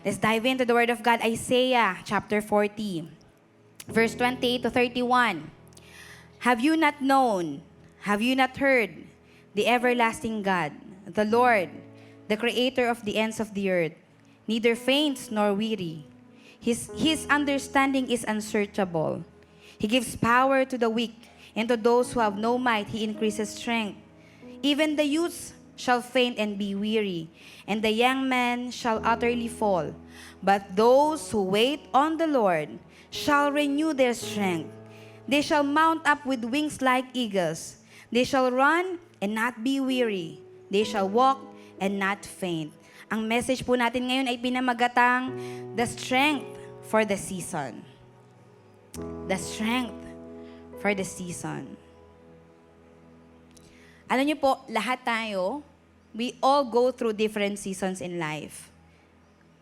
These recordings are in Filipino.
Let's dive into the Word of God, Isaiah chapter 40, verse 28 to 31. Have you not known, have you not heard, the everlasting God, the Lord, the creator of the ends of the earth, neither faints nor weary. His understanding is unsearchable. He gives power to the weak, and to those who have no might, he increases strength. Even the youths shall faint and be weary, and the young men shall utterly fall. But those who wait on the Lord shall renew their strength. They shall mount up with wings like eagles. They shall run and not be weary. They shall walk and not faint. Ang message po natin ngayon ay pinamagatang the strength for the season. The strength for the season. Alam niyo po, lahat tayo, we all go through different seasons in life.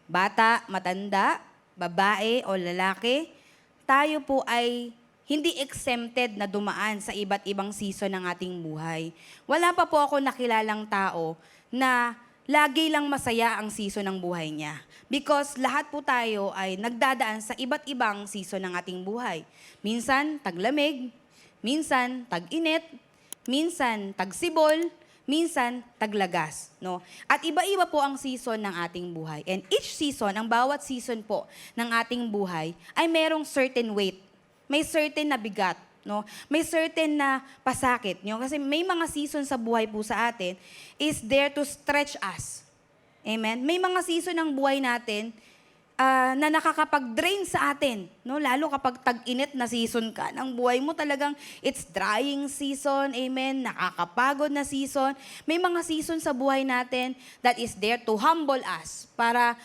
Bata, matanda, babae o lalaki, tayo po ay hindi exempted na dumaan sa iba't ibang season ng ating buhay. Wala pa po ako nakilalang tao na lagi lang masaya ang season ng buhay niya. Because lahat po tayo ay nagdadaan sa iba't ibang season ng ating buhay. Minsan, taglamig, minsan, tag-init, minsan, tagsibol, minsan, taglagas. No? At iba-iba po ang season ng ating buhay. And each season, ang bawat season po ng ating buhay, ay merong certain weight. May certain na bigat. No? May certain na pasakit. No? Kasi may mga season sa buhay po sa atin is there to stretch us. Amen? May mga season ng buhay natin na nakakapag-drain sa atin. No? Lalo kapag tag-init na season ka ng buhay mo, talagang it's drying season. Amen? Nakakapagod na season. May mga season sa buhay natin that is there to humble us para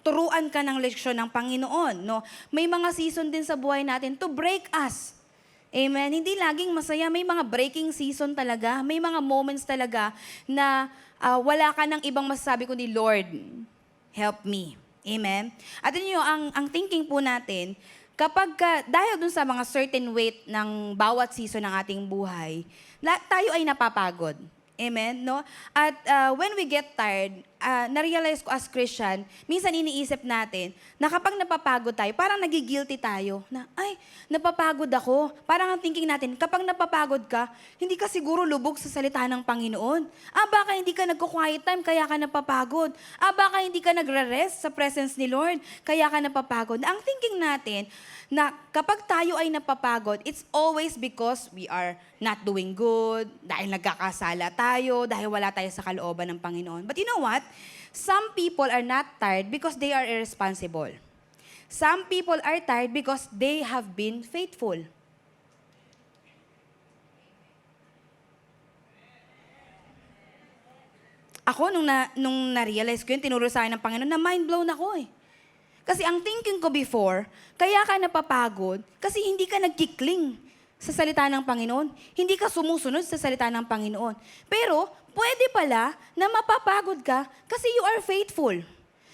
turuan ka ng leksyon ng Panginoon. No? May mga season din sa buhay natin to break us. Amen? Hindi laging masaya. May mga breaking season talaga. May mga moments talaga na wala ka ng ibang masasabi kundi, Lord, help me. Amen? At yun ang thinking po natin, dahil dun sa mga certain weight ng bawat season ng ating buhay, tayo ay napapagod. Amen? No? At when we get tired, na-realize ko as Christian, minsan iniisip natin na kapag napapagod tayo, parang nagigilty tayo na, ay, napapagod ako. Parang ang thinking natin, kapag napapagod ka, hindi ka siguro lubog sa salita ng Panginoon. Baka hindi ka nagko-quiet time, kaya ka napapagod. Baka hindi ka nagre-rest sa presence ni Lord, kaya ka napapagod. Ang thinking natin, na kapag tayo ay napapagod, it's always because we are not doing good, dahil nagkakasala tayo, dahil wala tayo sa kalooban ng Panginoon. But you know what? Some people are not tired because they are irresponsible. Some people are tired because they have been faithful. Ako, nung na-realize ko yun, tinuro sa akin ng Panginoon, na mind blown ako eh. Kasi ang thinking ko before, kaya ka napapagod kasi hindi ka nagkikling sa salita ng Panginoon. Hindi ka sumusunod sa salita ng Panginoon. Pero, pwede pala na mapapagod ka kasi you are faithful.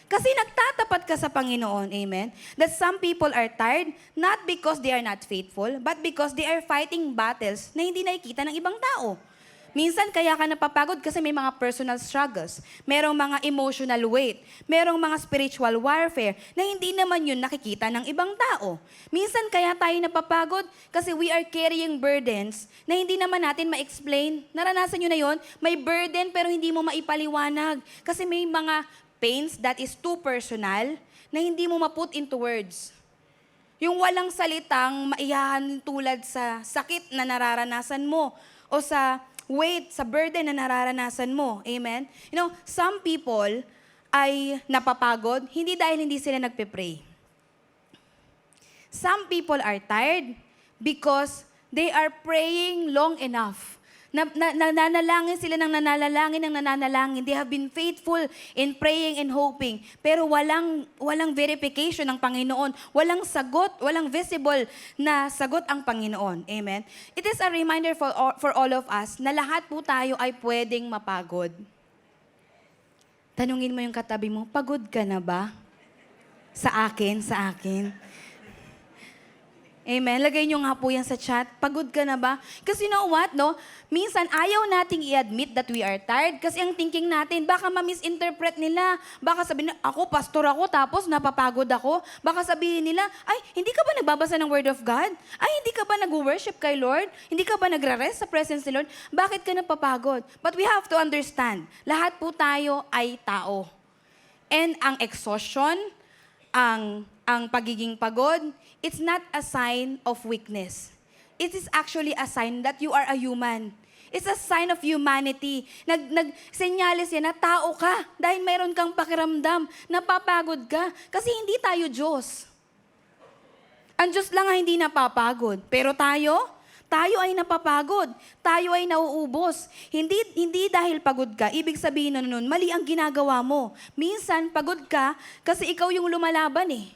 Kasi nagtatapat ka sa Panginoon. Amen? That some people are tired, not because they are not faithful, but because they are fighting battles na hindi nakikita ng ibang tao. Minsan kaya ka napapagod kasi may mga personal struggles, merong mga emotional weight, merong mga spiritual warfare na hindi naman yun nakikita ng ibang tao. Minsan kaya tayo napapagod kasi we are carrying burdens na hindi naman natin ma-explain. Naranasan nyo na yun? May burden pero hindi mo maipaliwanag kasi may mga pains that is too personal na hindi mo ma-put into words. Yung walang salitang maiyahan tulad sa sakit na nararanasan mo o sa weight, sa burden na nararanasan mo. Amen? You know, some people ay napapagod, hindi dahil hindi sila nagpe-pray. Some people are tired because they are praying long enough. Nananalangin sila ng nananalangin. They have been faithful in praying and hoping. Pero walang verification ng Panginoon. Walang sagot, walang visible na sagot ang Panginoon. Amen? It is a reminder for all of us na lahat po tayo ay pwedeng mapagod. Tanungin mo yung katabi mo, pagod ka na ba? Sa akin. Amen. Lagay nyo nga po yan sa chat. Pagod ka na ba? Kasi you know what, no? Minsan, ayaw nating i-admit that we are tired kasi ang thinking natin, baka ma-misinterpret nila. Baka sabihin, ako, pastor ako, tapos napapagod ako. Baka sabihin nila, ay, hindi ka ba nagbabasa ng Word of God? Ay, hindi ka ba nag-worship kay Lord? Hindi ka ba nagre-rest sa presence ni Lord? Bakit ka napapagod? But we have to understand, lahat po tayo ay tao. And ang exhaustion, ang pagiging pagod, it's not a sign of weakness. It is actually a sign that you are a human. It's a sign of humanity. Nagsenyales yan na tao ka dahil mayroon kang pakiramdam, napapagod ka. Kasi hindi tayo Diyos. Ang Diyos lang ang hindi napapagod. Pero tayo ay napapagod. Tayo ay nauubos. Hindi dahil pagod ka, ibig sabihin nun, mali ang ginagawa mo. Minsan, pagod ka kasi ikaw yung lumalaban eh.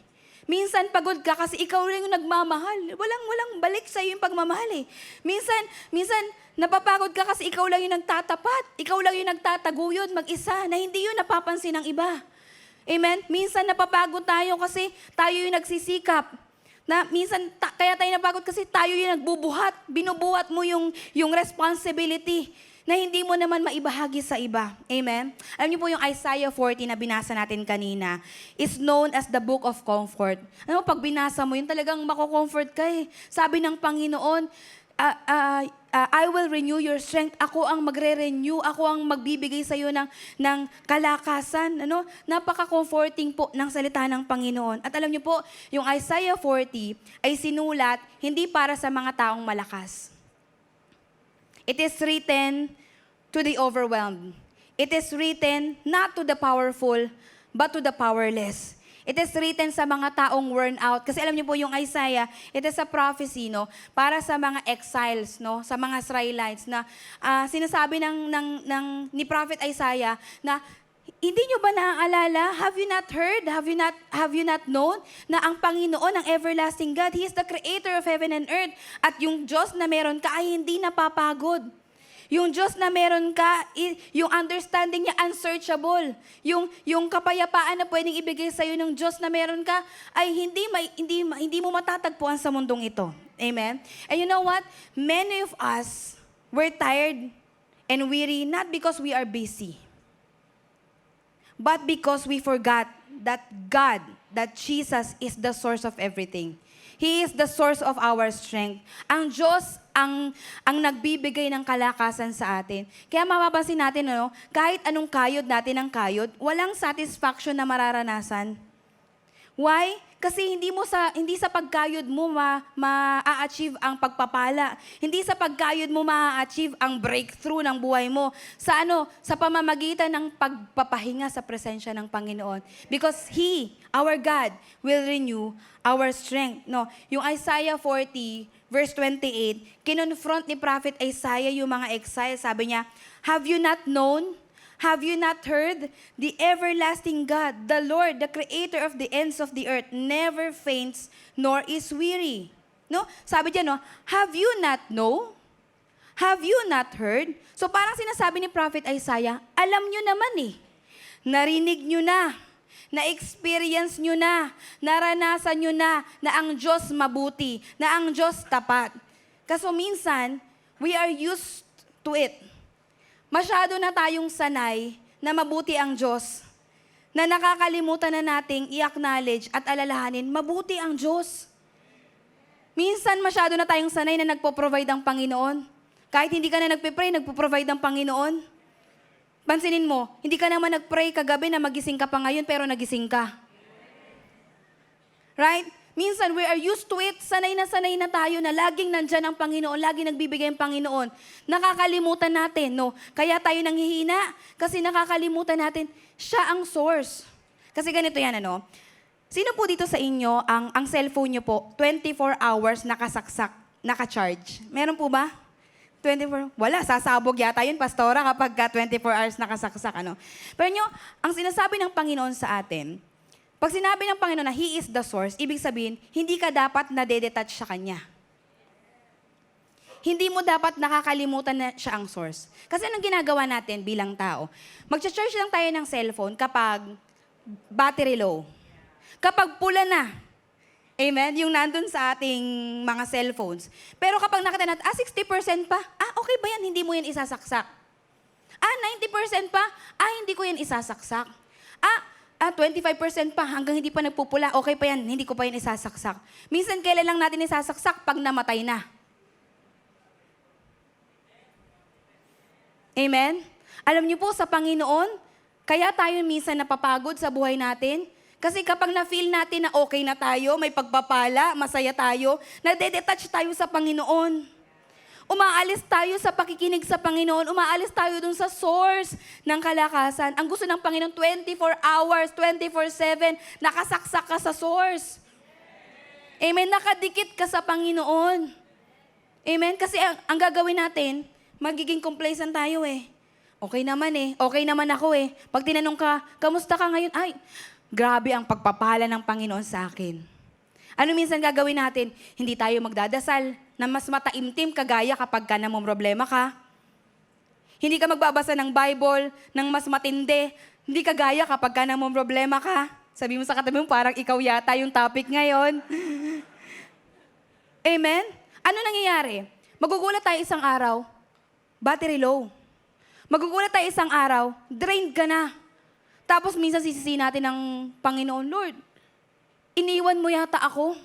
Minsan, pagod ka kasi ikaw rin yung nagmamahal. Walang balik sa'yo yung pagmamahal eh. Minsan, napapagod ka kasi ikaw lang yung nagtatapat. Ikaw lang yung nagtataguyod mag-isa na hindi yun napapansin ng iba. Amen? Minsan, napapagod tayo kasi tayo yung nagsisikap. Na minsan, kaya tayo napagod kasi tayo yung nagbubuhat. Binubuhat mo yung responsibility na hindi mo naman maibahagi sa iba. Amen? Alam niyo po yung Isaiah 40 na binasa natin kanina is known as the book of comfort. Ano mo, pag binasa mo, yun talagang mako-comfort ka eh. Sabi ng Panginoon, I will renew your strength. Ako ang magre-renew. Ako ang magbibigay sa iyo ng kalakasan. Ano? Napaka-comforting po ng salita ng Panginoon. At alam niyo po, yung Isaiah 40 ay sinulat hindi para sa mga taong malakas. It is written to the overwhelmed. It is written not to the powerful, but to the powerless. It is written sa mga taong worn out. Kasi alam niyo po yung Isaiah, it is a prophecy, no? Para sa mga exiles, no? Sa mga Israelites na sinasabi ni Prophet Isaiah na hindi nyo ba naaalala? Have you not heard? Have you not known na ang Panginoon, ang everlasting God, He is the creator of heaven and earth. At yung Diyos na meron ka ay hindi napapagod. Yung Diyos na meron ka, yung understanding niya unsearchable. Yung kapayapaan na pwedeng ibigay sa iyo ng Diyos na meron ka ay hindi mo matatagpuan sa mundong ito. Amen? And you know what? Many of us were tired and weary not because we are busy, but because we forgot that God, that Jesus is the source of everything. He is the source of our strength. Ang Diyos ang nagbibigay ng kalakasan sa atin. Kaya mapapansin natin, kahit anong kayod natin ang kayod, walang satisfaction na mararanasan. Why? Kasi hindi sa pagkayod mo ma-achieve ang pagpapala. Hindi sa pagkayod mo ma-achieve ang breakthrough ng buhay mo. Sa pamamagitan ng pagpapahinga sa presensya ng Panginoon. Because He, our God, will renew our strength. No, yung Isaiah 40, verse 28, kinonfront ni Prophet Isaiah yung mga exile. Sabi niya, have you not known? Have you not heard? The everlasting God, the Lord, the creator of the ends of the earth, never faints nor is weary. No? Sabi niya, have you not known? Have you not heard? So parang sinasabi ni Prophet Isaiah, alam nyo naman eh. Narinig nyo na. Na-experience nyo na. Naranasan nyo na ang Diyos mabuti, na ang Diyos tapat. Kaso minsan, we are used to it. Masyado na tayong sanay na mabuti ang Diyos, na nakakalimutan na nating i-acknowledge at alalahanin, mabuti ang Diyos. Minsan masyado na tayong sanay na nagpo-provide ang Panginoon. Kahit hindi ka na nagpe-pray, nagpo-provide ang Panginoon. Pansinin mo, hindi ka naman nag-pray kagabi na magising ka pa ngayon pero nagising ka. Right? Minsan, we are used to it. Sanay na tayo na laging nandyan ang Panginoon, laging nagbibigay ang Panginoon. Nakakalimutan natin, no? Kaya tayo nanghihina kasi nakakalimutan natin, siya ang source. Kasi ganito yan, Sino po dito sa inyo, ang cellphone nyo po, 24 hours nakasaksak, naka-charge? Meron po ba? 24? Wala, sasabog yata yun, pastora, kapag 24 hours nakasaksak, Pero ang sinasabi ng Panginoon sa atin, pag sinabi ng Panginoon na He is the source, ibig sabihin, hindi ka dapat na-detach sa Kanya. Hindi mo dapat nakakalimutan na siya ang source. Kasi anong ginagawa natin bilang tao? Mag-charge lang tayo ng cellphone kapag battery low. Kapag pula na, Amen? Yung nandun sa ating mga cellphones. Pero kapag nakita natin, 60% pa, okay ba yan? Hindi mo yan isasaksak. 90% pa, hindi ko yan isasaksak. 25% pa, hanggang hindi pa nagpupula, okay pa yan, hindi ko pa yan isasaksak. Minsan, kailan lang natin isasaksak? Pag namatay na. Amen? Alam niyo po, sa Panginoon, kaya tayo minsan napapagod sa buhay natin. Kasi kapag na-feel natin na okay na tayo, may pagpapala, masaya tayo, nade-detach tayo sa Panginoon. Umaalis tayo sa pakikinig sa Panginoon, umaalis tayo dun sa source ng kalakasan. Ang gusto ng Panginoon, 24 hours, 24/7, nakasaksak ka sa source. Amen? Nakadikit ka sa Panginoon. Amen? Kasi ang gagawin natin, magiging complacent tayo eh. Okay naman ako eh. Pag tinanong ka, kamusta ka ngayon? Grabe ang pagpapala ng Panginoon sa akin. Ano minsan gagawin natin? Hindi tayo magdadasal na mas mataimtim kagaya kapag ka namumroblema ka. Hindi ka magbabasa ng Bible ng mas matindi. Hindi kagaya kapag ka namumroblema ka. Sabi mo sa katabi mo, parang ikaw yata yung topic ngayon. Amen? Ano nangyayari? Magugulat tayo isang araw, battery low. Magugulat tayo isang araw, drained ka na. Tapos minsan sisisihin natin ng Panginoon, Lord, iniwan mo yata ako.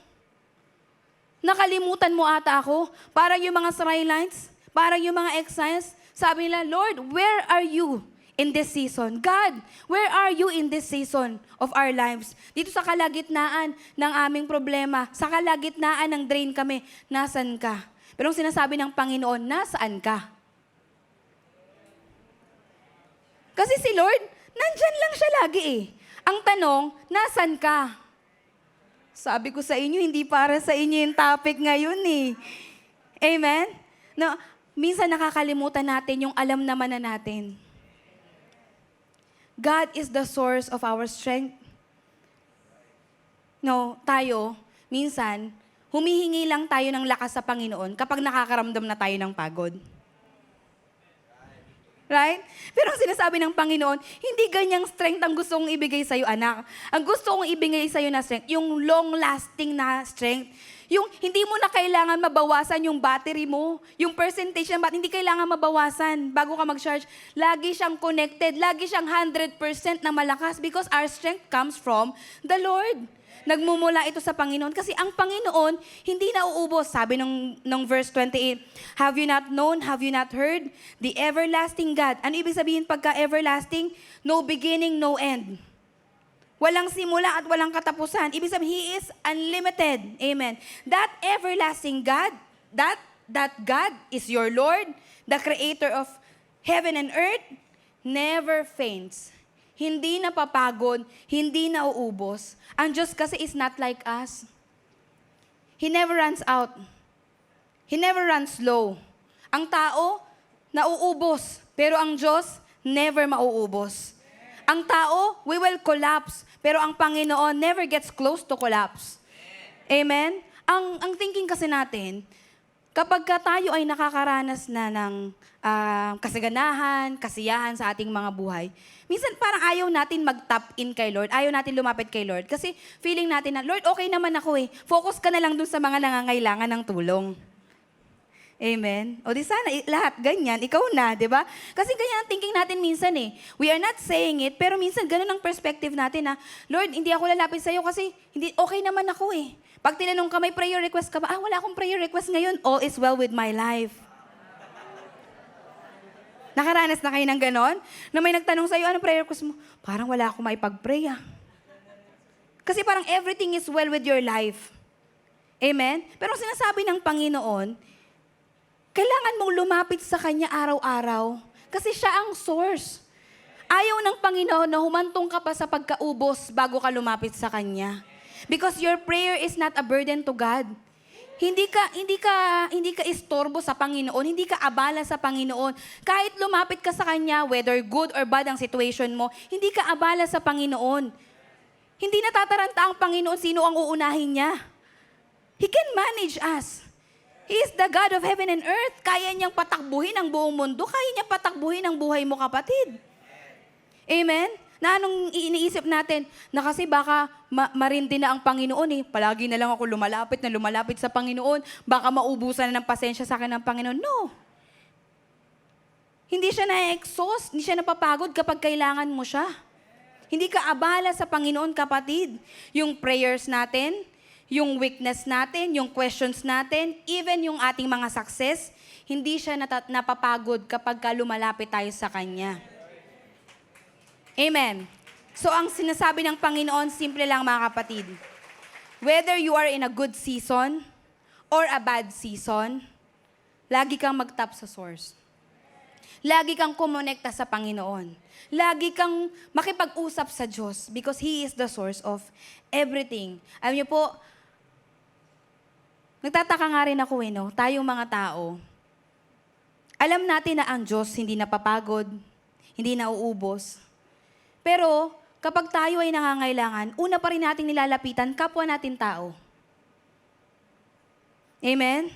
Nakalimutan mo ata ako. Parang yung mga Israelites, parang yung mga exiles, sabi nila, Lord, where are you in this season? God, where are you in this season of our lives? Dito sa kalagitnaan ng aming problema, sa kalagitnaan ng drain kami, nasan ka? Pero ang sinasabi ng Panginoon, nasaan ka? Kasi si Lord, nandyan lang siya lagi eh. Ang tanong, nasan ka? Sabi ko sa inyo, hindi para sa inyo yung topic ngayon eh. Amen? No, minsan nakakalimutan natin yung alam naman na natin. God is the source of our strength. No, tayo, minsan, humihingi lang tayo ng lakas sa Panginoon kapag nakakaramdam na tayo ng pagod. Right? Pero ang sinasabi ng Panginoon, hindi ganyang strength ang gusto kong ibigay sa'yo, anak. Ang gusto kong ibigay sa'yo na strength, yung long-lasting na strength. Yung hindi mo na kailangan mabawasan yung battery mo. Yung percentage ng battery, hindi kailangan mabawasan bago ka mag-charge. Lagi siyang connected, lagi siyang 100% na malakas because our strength comes from the Lord. Nagmumula ito sa Panginoon kasi ang Panginoon hindi nauubos. Sabi ng verse 28, have you not known, have you not heard? The everlasting God. Ano ibig sabihin pagka everlasting? No beginning, no end. Walang simula at walang katapusan. Ibig sabihin, He is unlimited. Amen. That everlasting God, that God is your Lord, the creator of heaven and earth, never faints. Hindi napapagod, hindi nauubos. Ang Diyos kasi is not like us. He never runs out. He never runs low. Ang tao, nauubos. Pero ang Diyos, never mauubos. Ang tao, we will collapse. Pero ang Panginoon never gets close to collapse. Amen? Ang thinking kasi natin, kapag tayo ay nakakaranas na ng kasaganahan, kasiyahan sa ating mga buhay, minsan parang ayaw natin mag-tap in kay Lord, ayaw natin lumapit kay Lord, kasi feeling natin na, Lord, okay naman ako eh. Focus ka na lang dun sa mga nangangailangan ng tulong. Amen? O di sana, lahat ganyan, ikaw na, di ba? Kasi ganyan ang thinking natin minsan eh. We are not saying it, pero minsan ganun ang perspective natin na, Lord, hindi ako lalapit sa'yo kasi okay naman ako eh. Pag tinanong ka, may prayer request ka ba? Wala akong prayer request ngayon. All is well with my life. Nakaranas na kayo ng ganon? Na may nagtanong sa'yo, anong prayer request mo? Parang wala akong maipag-pray ah. Kasi parang everything is well with your life. Amen? Pero sinasabi ng Panginoon, kailangan mong lumapit sa Kanya araw-araw. Kasi siya ang source. Ayaw ng Panginoon na humantong ka pa sa pagkaubos bago ka lumapit sa Kanya. Because your prayer is not a burden to God. Hindi ka istorbo sa Panginoon, hindi ka abala sa Panginoon. Kahit lumapit ka sa Kanya, whether good or bad ang situation mo, hindi ka abala sa Panginoon. Hindi natataranta ang Panginoon sino ang uunahin niya. He can manage us. He is the God of heaven and earth. Kaya niyang patakbuhin ang buong mundo. Kaya niyang patakbuhin ang buhay mo, kapatid. Amen? Na anong iniisip natin? Na kasi baka marindi na ang Panginoon eh. Palagi na lang ako lumalapit sa Panginoon. Baka maubusan na ng pasensya sa akin ng Panginoon. No. Hindi siya na-exhaust, hindi siya napapagod kapag kailangan mo siya. Hindi ka abala sa Panginoon, kapatid. Yung prayers natin, yung weakness natin, yung questions natin, even yung ating mga success, hindi siya napapagod kapag lumalapit tayo sa Kanya. Amen. So ang sinasabi ng Panginoon, simple lang mga kapatid. Whether you are in a good season or a bad season, lagi kang mag-tap sa source. Lagi kang kumonekta sa Panginoon. Lagi kang makipag-usap sa Diyos because He is the source of everything. Alam niyo po, nagtataka nga rin ako no? Tayong mga tao, alam natin na ang Diyos hindi napapagod, hindi nauubos. Pero kapag tayo ay nangangailangan, una pa rin nating nilalapitan kapwa natin tao. Amen?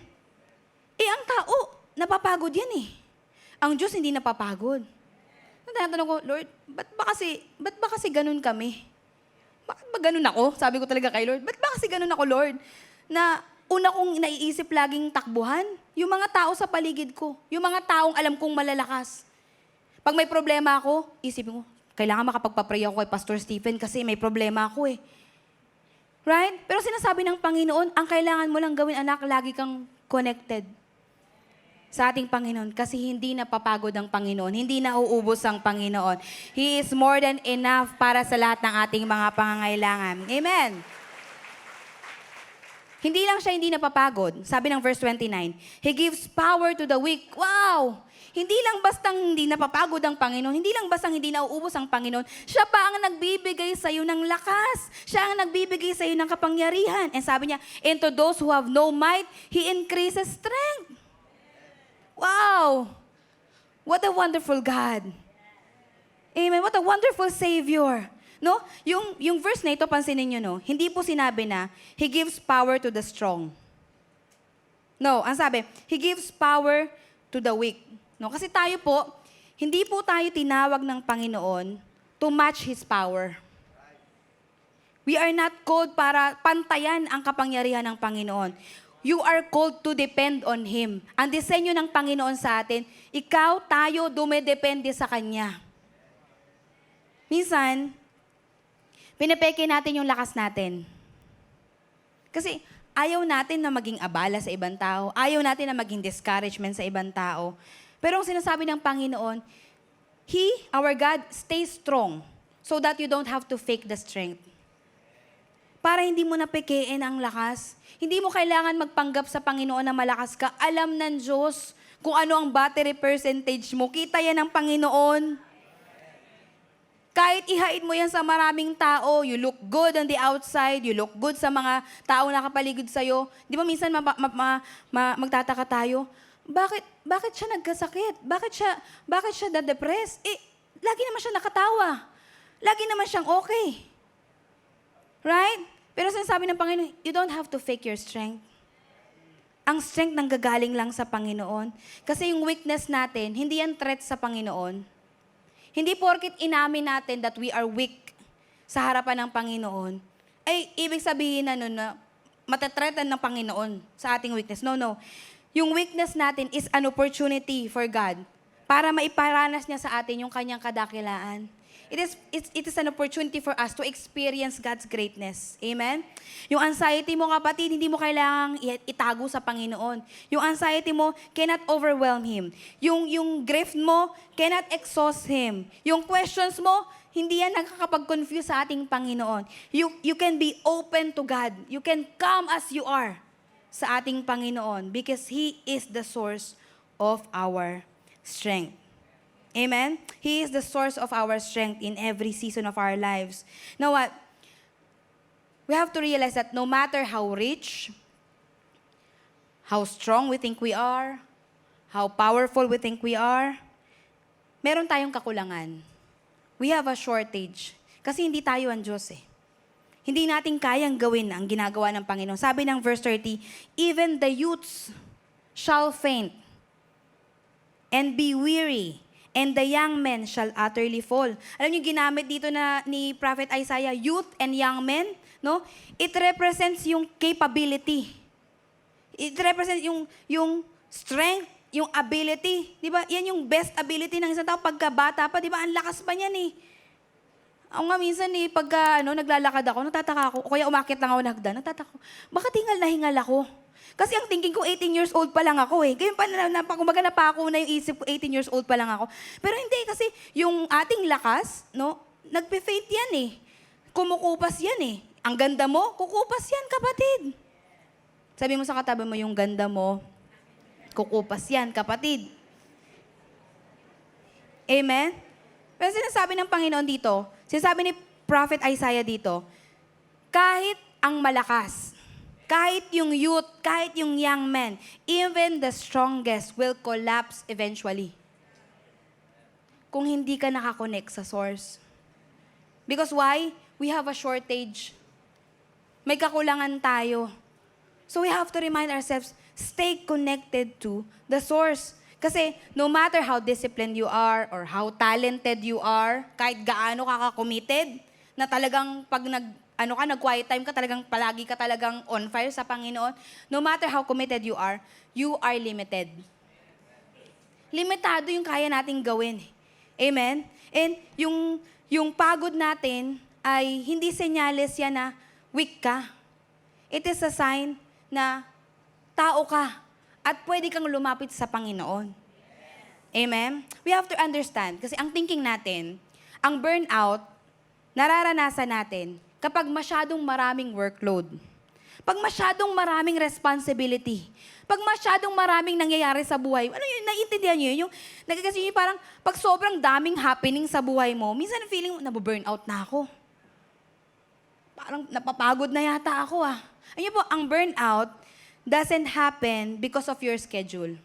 Ang tao, napapagod yan eh. Ang Diyos hindi napapagod. Natatanong ko, Lord, ba't ba kasi ganun kami? Bakit ba ganun ako? Sabi ko talaga kay Lord, ba't ba kasi ganun ako, Lord? Na una kong naiisip laging takbuhan, yung mga tao sa paligid ko, yung mga taong alam kong malalakas. Pag may problema ako, isipin ko, kailangan makapagpa-pray ako kay Pastor Stephen kasi may problema ako eh. Right? Pero sinasabi ng Panginoon, ang kailangan mo lang gawin, anak, lagi kang connected sa ating Panginoon kasi hindi napapagod ang Panginoon, hindi nauubos ang Panginoon. He is more than enough para sa lahat ng ating mga pangangailangan. Amen. Hindi lang siya hindi napapagod. Sabi ng verse 29, He gives power to the weak. Wow! Hindi lang bastang hindi napapagod ang Panginoon, hindi lang bastang hindi nauubos ang Panginoon, siya pa ang nagbibigay sa iyo ng lakas. Siya ang nagbibigay sa iyo ng kapangyarihan. And sabi niya, and to those who have no might, He increases strength. Wow! What a wonderful God. Amen. What a wonderful Savior. No? Yung verse na ito, pansinin nyo, no? Hindi po sinabi na, He gives power to the strong. No, ang sabi, He gives power to the weak. No? Kasi tayo po, hindi po tayo tinawag ng Panginoon to match His power. We are not called para pantayan ang kapangyarihan ng Panginoon. You are called to depend on Him. Ang disenyo ng Panginoon sa atin, ikaw, tayo, dumedepende sa Kanya. Minsan, pinapeke natin yung lakas natin. Kasi ayaw natin na maging abala sa ibang tao. Ayaw natin na maging discouragement sa ibang tao. Pero ang sinasabi ng Panginoon, He, our God, stays strong so that you don't have to fake the strength. Para hindi mo napekein ang lakas. Hindi mo kailangan magpanggap sa Panginoon na malakas ka. Alam ng Diyos kung ano ang battery percentage mo. Kita yan ng Panginoon. Kahit ihaid mo yan sa maraming tao, you look good on the outside, you look good sa mga tao nakapaligid sa'yo. Di ba minsan magtataka tayo, bakit siya nagkasakit? Bakit siya da-depress? Lagi naman siya nakatawa. Lagi naman siyang okay. Right? Pero sinasabi ng Panginoon, you don't have to fake your strength. Ang strength nanggagaling lang sa Panginoon. Kasi yung weakness natin, hindi yan threat sa Panginoon. Hindi porkit inamin natin that we are weak sa harapan ng Panginoon, ay ibig sabihin na nun na matatretan ng Panginoon sa ating weakness. No. Yung weakness natin is an opportunity for God para maiparanas niya sa atin yung kanyang kadakilaan. It is an opportunity for us to experience God's greatness. Amen? Yung anxiety mo, kapatid, hindi mo kailangang itago sa Panginoon. Yung anxiety mo cannot overwhelm Him. Yung grief mo cannot exhaust Him. Yung questions mo, hindi yan nakakapag-confuse sa ating Panginoon. You can be open to God. You can come as you are sa ating Panginoon because He is the source of our strength. Amen? He is the source of our strength in every season of our lives. Now what? We have to realize that no matter how rich, how strong we think we are, how powerful we think we are, meron tayong kakulangan. We have a shortage. Kasi hindi tayo ang Diyos eh. Hindi natin kayang gawin ang ginagawa ng Panginoon. Sabi ng verse 30, even the youths shall faint and be weary, and the young men shall utterly fall. Alam niyo, ginamit dito na ni Prophet Isaiah, youth and young men, no? It represents yung capability. It represents yung strength, yung ability. Di ba? Yan yung best ability ng isang tao. Pagkabata pa, di ba? Ang lakas pa niyan eh. Ako nga minsan eh, pagka naglalakad ako, natataka ako, o kaya umakit lang ako ng hagdan, natataka ako, bakit hingal na hingal ako? Kasi ang thinking ko, 18 years old pa lang ako eh. Ngayon pa, kumbaga napako na yung isip ko, 18 years old pa lang ako. Pero hindi, kasi yung ating lakas, no, nagpe-fade yan eh. Kumukupas yan eh. Ang ganda mo, kukupas yan, kapatid. Sabi mo sa katabi mo, yung ganda mo, kukupas yan, kapatid. Amen? Pero sinasabi ng Panginoon dito, sinasabi ni Prophet Isaiah dito, kahit ang malakas, kahit yung youth, kahit yung young men, even the strongest will collapse eventually. Kung hindi ka nakakonect sa source. Because why? We have a shortage. May kakulangan tayo. So we have to remind ourselves, stay connected to the source. Kasi no matter how disciplined you are or how talented you are, kahit gaano ka ka-committed, na talagang pag nag-quiet time ka, talagang palagi ka talagang on fire sa Panginoon, no matter how committed you are limited. Limitado yung kaya nating gawin. Amen? And yung pagod natin ay hindi senyales yan na weak ka. It is a sign na tao ka. At pwede kang lumapit sa Panginoon. Amen? We have to understand, kasi ang thinking natin, ang burnout, nararanasan natin kapag masyadong maraming workload. Pag masyadong maraming responsibility. Pag masyadong maraming nangyayari sa buhay. Ano yun? Naiintindihan nyo yun? Kasi parang pag sobrang daming happening sa buhay mo, minsan feeling mo, nabu-burnout na ako. Parang napapagod na yata ako ah. Ayun po, ang burnout doesn't happen because of your schedule.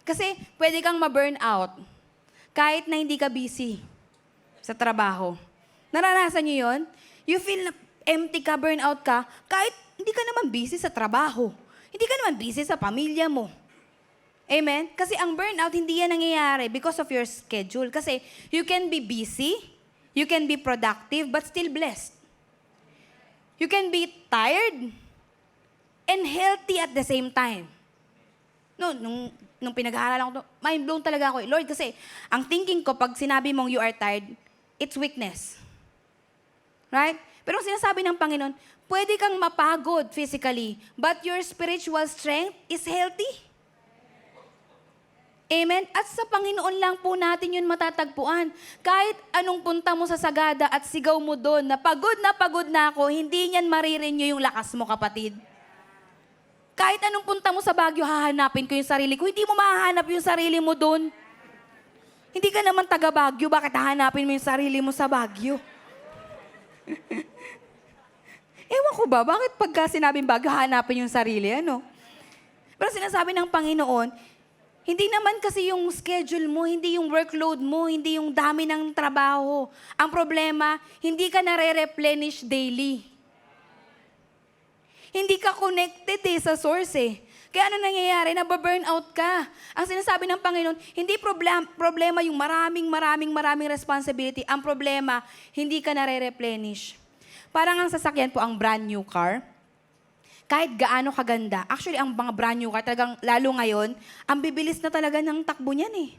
Kasi pwede kang ma-burn out kahit na hindi ka busy sa trabaho. Naranasan niyo yun? You feel na empty ka, burn out ka, kahit hindi ka naman busy sa trabaho. Hindi ka naman busy sa pamilya mo. Amen? Kasi ang burnout, hindi yan nangyayari because of your schedule. Kasi you can be busy, you can be productive, but still blessed. You can be tired, and healthy at the same time. No, nung pinag-aaralan ko to, mind blown talaga ako. Lord, kasi ang thinking ko, pag sinabi mong you are tired, it's weakness. Right? Pero ang sinasabi ng Panginoon, pwede kang mapagod physically, but your spiritual strength is healthy. Amen? At sa Panginoon lang po natin yun matatagpuan. Kahit anong punta mo sa sagada at sigaw mo doon na pagod na ako, hindi niyan marirenew yung lakas mo, kapatid. Kahit anong punta mo sa Baguio, hahanapin ko yung sarili ko. Hindi mo mahahanap yung sarili mo doon. Hindi ka naman taga Baguio, bakit hahanapin mo yung sarili mo sa Baguio? Ewan ko ba, bakit pagka sinabing Baguio, hahanapin yung sarili, ano? Pero sinasabi ng Panginoon, hindi naman kasi yung schedule mo, hindi yung workload mo, hindi yung dami ng trabaho. Ang problema, hindi ka nare-replenish daily. Hindi ka connected sa source eh. Kaya ano nangyayari? Nababurnout ka. Ang sinasabi ng Panginoon, hindi problema yung maraming responsibility. Ang problema, hindi ka nare-replenish. Parang ang sasakyan po, ang brand new car, kahit gaano kaganda, actually ang mga brand new car, talagang lalo ngayon, ang bibilis na talaga ng takbo niyan eh.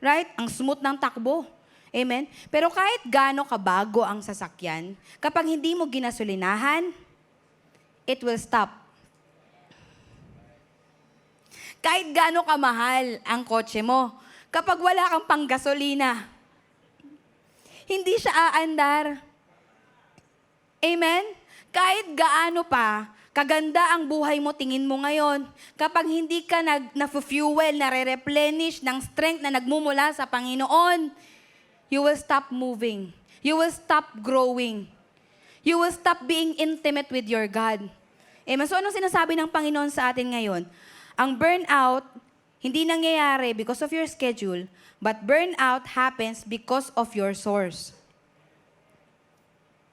Right? Ang smooth ng takbo. Amen? Pero kahit gaano kabago ang sasakyan, kapag hindi mo ginasolinahan, it will stop. Kahit gaano kamahal ang kotse mo, kapag wala kang panggasolina, hindi siya aandar. Amen? Kahit gaano pa, kaganda ang buhay mo, tingin mo ngayon, kapag hindi ka na-fuel, nare-replenish ng strength na nagmumula sa Panginoon, you will stop moving. You will stop growing. You will stop being intimate with your God. Amen? So anong sinasabi ng Panginoon sa atin ngayon? Ang burnout, hindi nangyayari because of your schedule, but burnout happens because of your source.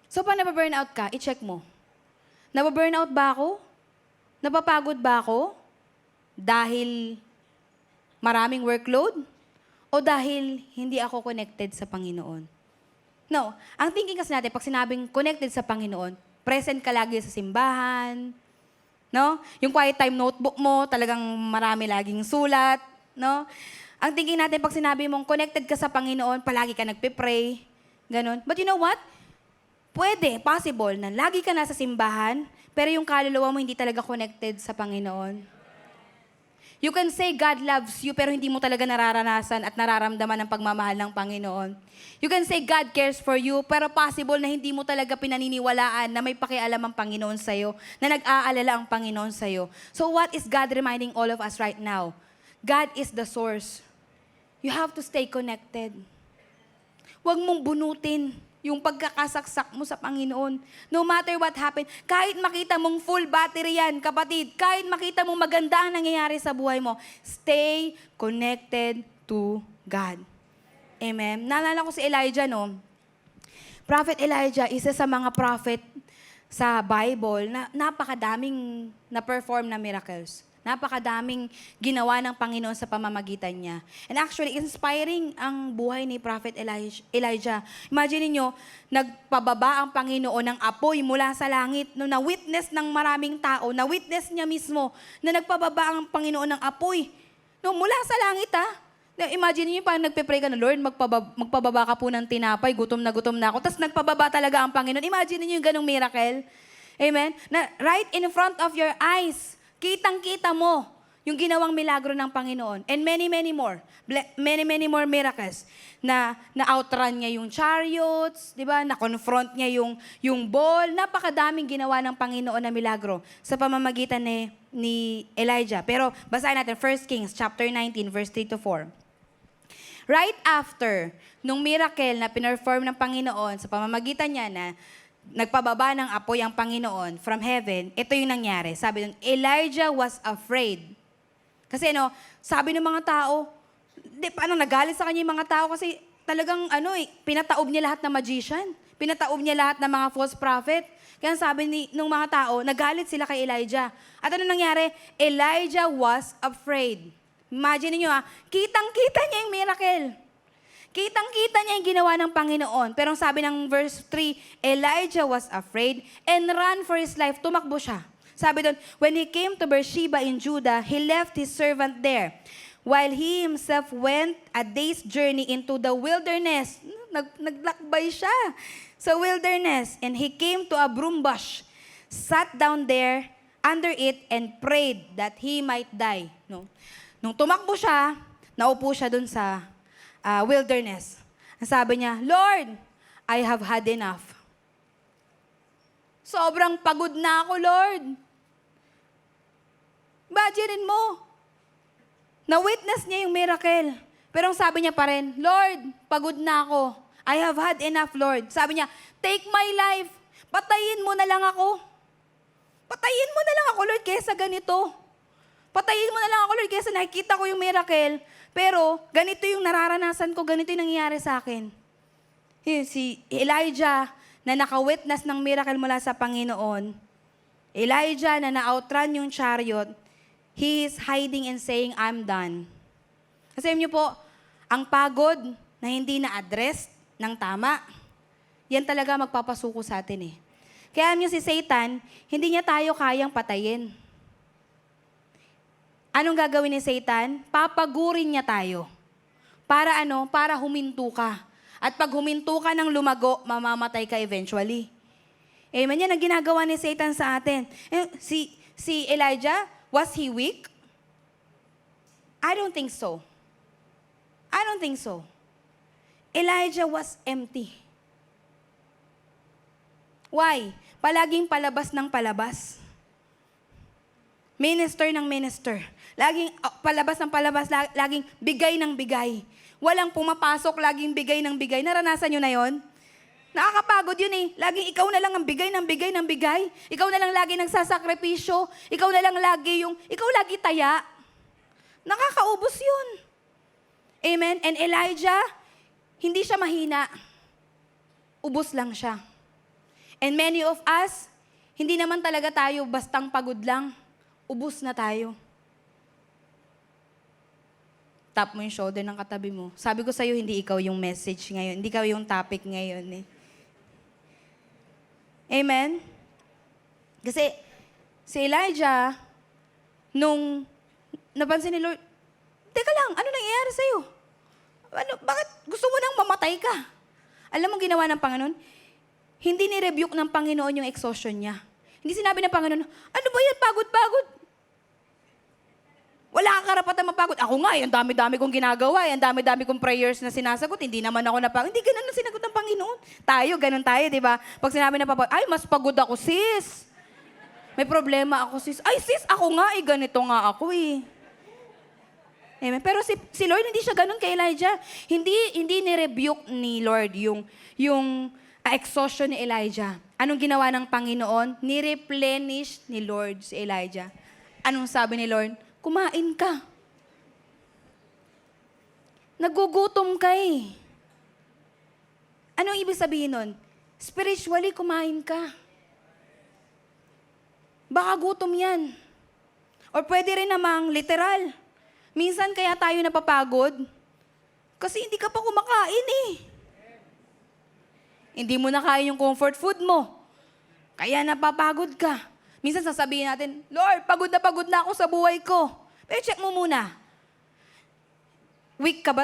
So pag nababurnout ka, i-check mo. Nababurnout ba ako? Napapagod ba ako? Dahil maraming workload? O dahil hindi ako connected sa Panginoon? No. Ang thinking kasi natin, pag sinabing connected sa Panginoon, present ka lagi sa simbahan, no? Yung quiet time notebook mo, talagang marami laging sulat, no? Ang thinking natin, pag sinabi mong connected ka sa Panginoon, palagi ka nagpe-pray, ganun. But you know what? Pwede, possible, na lagi ka nasa simbahan, pero yung kaluluwa mo hindi talaga connected sa Panginoon. You can say God loves you, pero hindi mo talaga nararanasan at nararamdaman ang pagmamahal ng Panginoon. You can say God cares for you, pero possible na hindi mo talaga pinaniniwalaan na may pakialam ang Panginoon sa'yo, na nag-aalala ang Panginoon sa'yo. So what is God reminding all of us right now? God is the source. You have to stay connected. Huwag mong bunutin yung pagkakasaksak mo sa Panginoon. No matter what happened, kahit makita mong full battery yan, kapatid, kahit makita mong maganda ang nangyayari sa buhay mo, stay connected to God. Amen? Naalala ko si Elijah, no? Prophet Elijah, isa sa mga prophet sa Bible na napakadaming na-perform na miracles. Napakadaming ginawa ng Panginoon sa pamamagitan niya. And actually, inspiring ang buhay ni Prophet Elijah. Imagine niyo, nagpababa ang Panginoon ng apoy mula sa langit. No, na-witness ng maraming tao, na-witness niya mismo na nagpababa ang Panginoon ng apoy. No, mula sa langit, Imagine niyo, parang nagpe-pray ka na, Lord, magpababa ka po ng tinapay, gutom na ako. Tapos nagpababa talaga ang Panginoon. Imagine niyo yung ganong miracle. Amen? Na right in front of your eyes, kitang-kita mo yung ginawang milagro ng Panginoon. And many, many more. Many more miracles. Na-outrun niya yung chariots, di ba? Na-confront niya yung ball. Napakadaming ginawa ng Panginoon na milagro sa pamamagitan ni Elijah. Pero basahin natin 1 Kings chapter 19, verse 3-4. Right after nung miracle na pinerform ng Panginoon sa pamamagitan niya na nagpababa ng apoy ang Panginoon from heaven, ito yung nangyari. Sabi nun, Elijah was afraid. Kasi sabi ng mga tao, nagalit sa kanya yung mga tao kasi talagang pinataob niya lahat ng magician. Pinataob niya lahat ng mga false prophet. Kaya sabi ng mga tao, nagalit sila kay Elijah. At ano nangyari? Elijah was afraid. Imagine niyo kitang-kita niya yung miracle. Kitang-kita niya yung ginawa ng Panginoon. Pero ang sabi ng verse 3, Elijah was afraid and ran for his life. Tumakbo siya. Sabi doon, when he came to Beersheba in Judah, he left his servant there, while he himself went a day's journey into the wilderness. Naglakbay siya sa wilderness. And he came to a broom bush, sat down there under it, and prayed that he might die. Nung tumakbo siya, naupo siya doon sa wilderness. Ang sabi niya, Lord, I have had enough. Sobrang pagod na ako, Lord. Imagine mo, na-witness niya yung miracle. Pero ang sabi niya pa rin, Lord, pagod na ako. I have had enough, Lord. Sabi niya, take my life. Patayin mo na lang ako. Patayin mo na lang ako, Lord, kaysa ganito. Patayin mo na lang ako, Lord, kaysa nakikita ko yung miracle. Pero, ganito yung nararanasan ko, ganito yung nangyayari sa akin. Si Elijah, na naka-witness ng miracle mula sa Panginoon, Elijah, na na-outrun yung chariot, he is hiding and saying, I'm done. Kasi niyo po, ang pagod na hindi na-address ng tama, yan talaga magpapasuko sa atin . Kaya niyo si Satan, hindi niya tayo kayang patayin. Anong gagawin ni Satan? Papagurin niya tayo. Para Para huminto ka. At pag huminto ka ng lumago, mamamatay ka eventually. Amen. Yan ang ginagawa ni Satan sa atin. Si Elijah, was he weak? I don't think so. I don't think so. Elijah was empty. Why? Palaging palabas ng palabas. Minister ng minister. Laging palabas ng palabas, laging bigay ng bigay. Walang pumapasok, laging bigay ng bigay. Naranasan nyo na yon? Nakakapagod yun . Laging ikaw na lang ang bigay ng bigay ng bigay. Ikaw na lang lagi nagsasakripisyo. Ikaw na lang lagi ikaw lagi taya. Nakakaubos yun. Amen? And Elijah, hindi siya mahina. Ubos lang siya. And many of us, hindi naman talaga tayo bastang pagod lang. Ubos na tayo. Tap mo yung shoulder ng katabi mo. Sabi ko sa'yo, hindi ikaw yung message ngayon. Hindi ikaw yung topic ngayon eh. Amen? Kasi si Elijah, nung napansin ni Lord, teka lang, ano nangyayari sa'yo? Bakit gusto mo nang mamatay ka? Alam mo ginawa ng Panginoon? Hindi ni-rebuke ng Panginoon yung exhaustion niya. Hindi sinabi ng Panginoon, ano ba yan, pagod-pagod? Wala kang karapatan mapagod. Ako nga, ang dami-dami kong ginagawa, ang dami-dami kong prayers na sinasagot, hindi naman ako napagod. Hindi ganun ang sinagot ng Panginoon. Tayo, ganun tayo, di ba? Pag sinabi na ay, mas pagod ako, sis. May problema ako, sis. Ay, sis, ako nga, ganito nga ako eh. Amen. Pero si Lord, hindi siya ganun kay Elijah. Hindi ni-rebuke ni Lord yung exhaustion ni Elijah. Anong ginawa ng Panginoon? Ni-replenish ni Lord si Elijah. Anong sabi ni Lord? Kumain ka. Nagugutom ka eh. Anong ibig sabihin nun? Spiritually, kumain ka. Baka gutom yan. Or pwede rin namang literal. Minsan kaya tayo napapagod kasi hindi ka pa kumakain eh. Hindi mo na kaya yung comfort food mo. Kaya napapagod ka. Minsan sasabihin natin, Lord, pagod na ako sa buhay ko. Pero check mo muna. Weak ka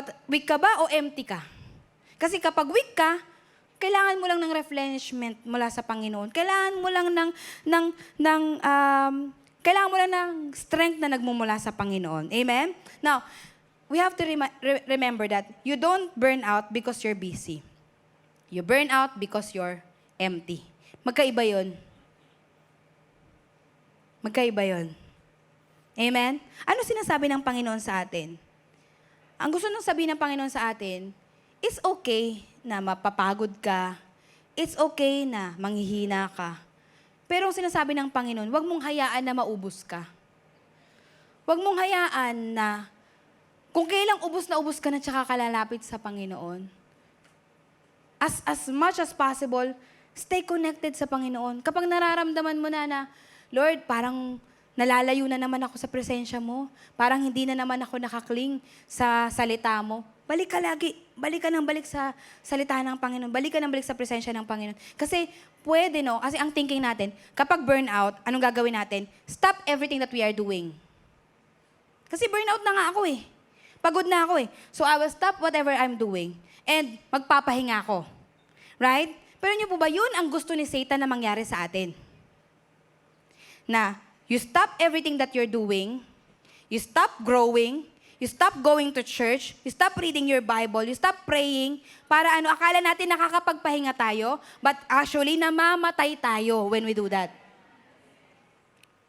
ba o empty ka? Kasi kapag weak ka, kailangan mo lang ng replenishment mula sa Panginoon. Kailangan mo lang kailangan mo lang ng strength na nagmumula sa Panginoon. Amen? Now, we have to remember that you don't burn out because you're busy. You burn out because you're empty. Magkaiba yun. Magkaiba yun. Amen? Ano sinasabi ng Panginoon sa atin? Ang gusto nang sabihin ng Panginoon sa atin, it's okay na mapapagod ka. It's okay na manghihina ka. Pero ang sinasabi ng Panginoon, huwag mong hayaan na maubos ka. Huwag mong hayaan na kung kailang ubos na ubos ka na tsaka kalalapit sa Panginoon. As much as possible, stay connected sa Panginoon. Kapag nararamdaman mo na, Lord, parang nalalayo na naman ako sa presensya mo. Parang hindi na naman ako nakakling sa salita mo. Balik ka lagi. Balik ka nang balik sa salita ng Panginoon. Balik ka nang balik sa presensya ng Panginoon. Kasi pwede, no? Kasi ang thinking natin, kapag burnout, anong gagawin natin? Stop everything that we are doing. Kasi burnout na nga ako eh. Pagod na ako eh. So I will stop whatever I'm doing. And magpapahinga ako. Right? Pero niyo po ba, yun ang gusto ni Satan na mangyari sa atin? Na you stop everything that you're doing, you stop growing, you stop going to church, you stop reading your Bible, you stop praying, para akala natin nakakapagpahinga tayo, but actually namamatay tayo when we do that.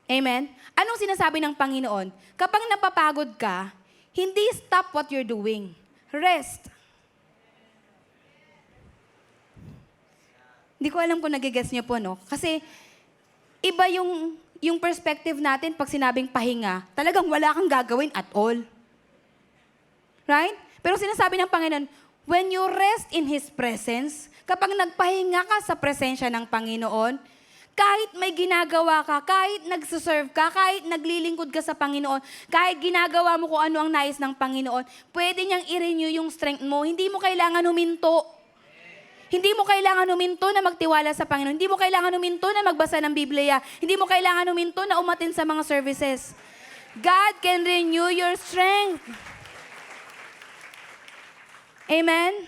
Amen? Anong sinasabi ng Panginoon? Kapag napapagod ka, hindi stop what you're doing. Rest. Hindi ko alam kung nagigets niyo po, no? Kasi iba yung perspective natin pag sinabing pahinga, talagang wala kang gagawin at all. Right? Pero sinasabi ng Panginoon, when you rest in His presence, kapag nagpahinga ka sa presensya ng Panginoon, kahit may ginagawa ka, kahit nagsuserve ka, kahit naglilingkod ka sa Panginoon, kahit ginagawa mo kung ano ang nais ng Panginoon, pwede niyang i-renew yung strength mo. Hindi mo kailangan huminto. Hindi mo kailangan huminto na magtiwala sa Panginoon. Hindi mo kailangan huminto na magbasa ng Biblia. Hindi mo kailangan huminto na umatin sa mga services. God can renew your strength. Amen?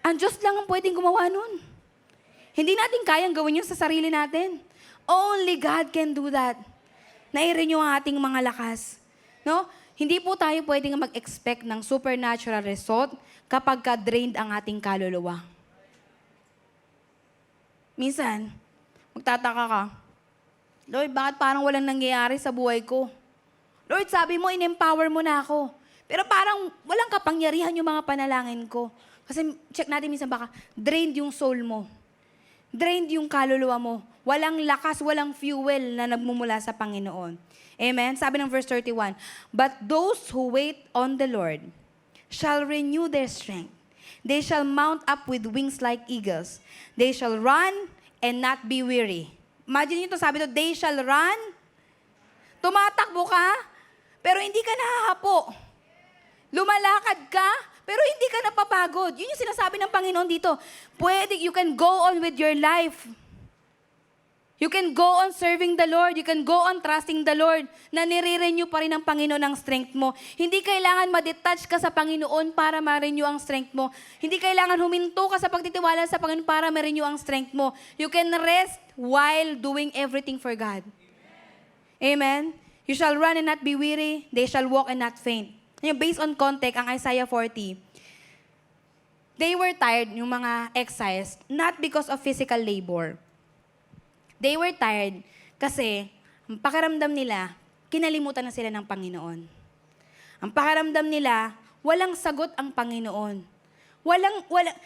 Ang Diyos lang ang pwedeng gumawa nun. Hindi natin kayang gawin yun sa sarili natin. Only God can do that. Na-renew ang ating mga lakas. No? Hindi po tayo pwedeng mag-expect ng supernatural result kapag ka-drained ang ating kaluluwa. Minsan, magtataka ka, Lord, bakit parang walang nangyayari sa buhay ko? Lord, sabi mo, in-empower mo na ako. Pero parang walang kapangyarihan yung mga panalangin ko. Kasi check natin minsan baka drained yung soul mo. Drained yung kaluluwa mo. Walang lakas, walang fuel na nagmumula sa Panginoon. Amen? Sabi ng verse 31, but those who wait on the Lord shall renew their strength. They shall mount up with wings like eagles. They shall run and not be weary. Imagine nyo ito, sabi ito, they shall run. Tumatakbo ka, pero hindi ka nahahapo. Lumalakad ka, pero hindi ka napapagod. Yun yung sinasabi ng Panginoon dito. You can go on with your life. You can go on serving the Lord. You can go on trusting the Lord na nire-renew pa rin ng Panginoon ang strength mo. Hindi kailangan ma-detach ka sa Panginoon para ma-renew ang strength mo. Hindi kailangan huminto ka sa pagtitiwala sa Panginoon para ma-renew ang strength mo. You can rest while doing everything for God. Amen? You shall run and not be weary. They shall walk and not faint. Based on context, ang Isaiah 40, they were tired, yung mga exiles, not because of physical labor. They were tired kasi ang pakiramdam nila, kinalimutan na sila ng Panginoon. Ang pakiramdam nila, walang sagot ang Panginoon.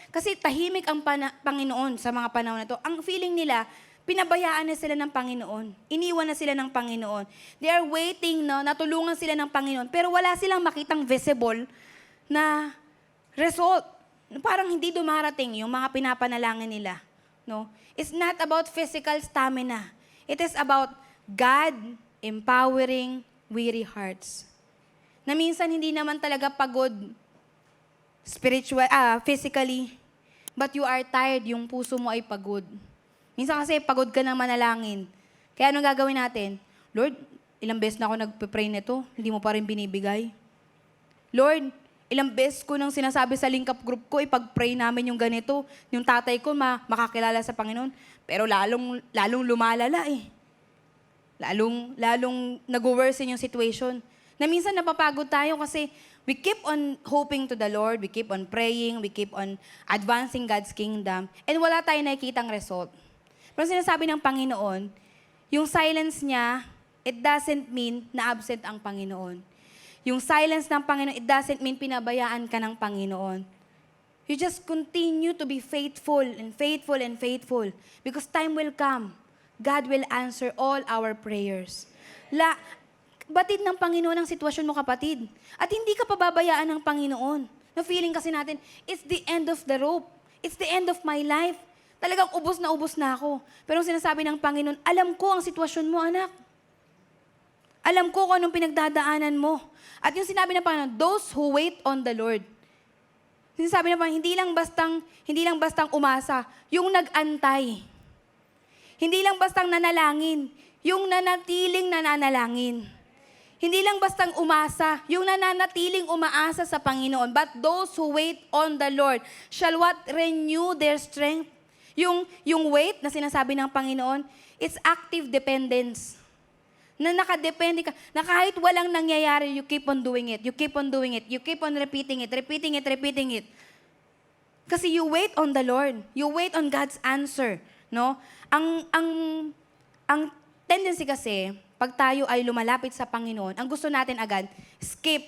Kasi tahimik ang Panginoon sa mga panahon na to. Ang feeling nila, pinabayaan na sila ng Panginoon. Iniwan na sila ng Panginoon. They are waiting, no, natulungan sila ng Panginoon. Pero wala silang makitang visible na result. Parang hindi dumarating yung mga pinapanalangin nila. No? It's not about physical stamina. It is about God empowering weary hearts. Na minsan hindi naman talaga pagod physically, but you are tired, yung puso mo ay pagod. Minsan kasi pagod ka ng manalangin. Kaya anong gagawin natin? Lord, ilang beses na ako nagpe-pray nito, hindi mo pa rin binibigay. Lord, ilang beses ko nang sinasabi sa link up group ko, ipag-pray namin yung ganito, yung tatay ko makakilala sa Panginoon. Pero lalong lumalala eh. Lalong nag-worsen yung situation. Na minsan napapagod tayo kasi we keep on hoping to the Lord, we keep on praying, we keep on advancing God's kingdom, and wala tayong nakikitang result. Pero sinasabi ng Panginoon, yung silence niya, it doesn't mean na absent ang Panginoon. Yung silence ng Panginoon, it doesn't mean pinabayaan ka ng Panginoon. You just continue to be faithful and faithful and faithful. Because time will come. God will answer all our prayers. Batid ng Panginoon ang sitwasyon mo, kapatid. At hindi ka pababayaan ng Panginoon. Na feeling kasi natin, it's the end of the rope. It's the end of my life. Talagang ubos na ako. Pero sinasabi ng Panginoon, alam ko ang sitwasyon mo, anak. Alam ko kung anong pinagdadaanan mo. At yung sinabi ng Panginoon, those who wait on the Lord. Sinasabi ng Panginoon, hindi lang bastang umasa, yung nag-antay. Hindi lang bastang nanalangin, yung nanatiling nananalangin. Hindi lang bastang umasa, yung nananatiling umaasa sa Panginoon. But those who wait on the Lord shall what? Renew their strength. Yung wait na sinasabi ng Panginoon, it's active dependence. Na nakadepende ka, na kahit walang nangyayari, you keep on doing it, you keep on doing it, you keep on repeating it. Kasi you wait on the Lord, you wait on God's answer, no? Ang tendency kasi, pag tayo ay lumalapit sa Panginoon, ang gusto natin agad, skip,